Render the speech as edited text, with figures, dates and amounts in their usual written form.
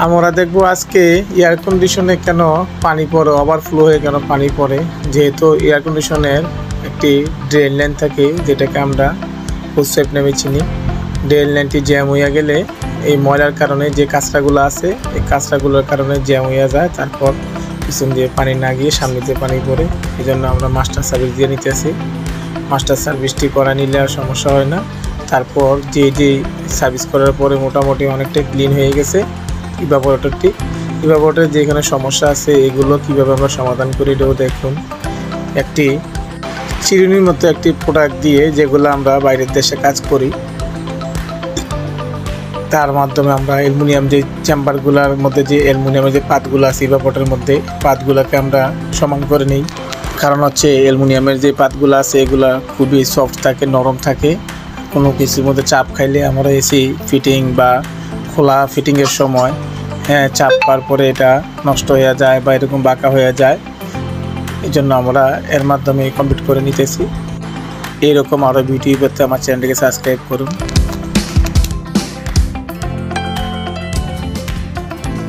আমরা দেখব আজকে এয়ার কন্ডিশনে কেন পানি পড়ে, ওভারফ্লো হয়ে কেন পানি পড়ে। যেহেতু এয়ার কন্ডিশনের একটি ড্রেন লাইন থাকে, যেটাকে আমরা হোসেপ নামে চিনি। ড্রেন লাইনটি জ্যাম হইয়া গেলে এই ময়লার কারণে যে কাঁচরাগুলো আছে, এই কাঁচরাগুলোর কারণে জ্যাম হইয়া যায়। তারপর পিছন দিয়ে পানি না গিয়ে সামনে দিয়ে পানি পড়ে। এই জন্য আমরা মাস্টার সার্ভিস দিয়ে নিতেছি। মাস্টার সার্ভিসটি করা নিলে আর সমস্যা হয় না। তারপর যে সার্ভিস করার পরে মোটামুটি অনেকটাই ক্লিন হয়ে গেছে ইভাপোরেটর যেখানে সমস্যা আছে এগুলো কীভাবে আমরা সমাধান করি এটাও দেখুন। একটি চিরুনির মতো একটি প্রোডাক্ট দিয়ে, যেগুলো আমরা বাইরের দেশে কাজ করি, তার মাধ্যমে আমরা অ্যালুমিনিয়াম যে চেম্বারগুলোর মধ্যে যে অ্যালুমিনিয়ামের যে পাতগুলো আছে ইভাপোরেটরের মধ্যে, পাতগুলোকে আমরা সমান করে নিই। কারণ হচ্ছে অ্যালুমিনিয়ামের যে পাতগুলো আছে এগুলো খুবই সফট থাকে, নরম থাকে। কোনো কিছুর মধ্যে চাপ খাইলে আমরা এসি ফিটিং বা খোলা ফিটিংয়ের সময় চাপ পাওয়ার পরে এটা নষ্ট হয়ে যায় বা এরকম বাঁকা হয়ে যায়। এই জন্য আমরা এর মাধ্যমে কমপ্লিট করে নিতেছি। এইরকম আরও ভিডিও পেতে আমার চ্যানেলটিকে সাবস্ক্রাইব করুন।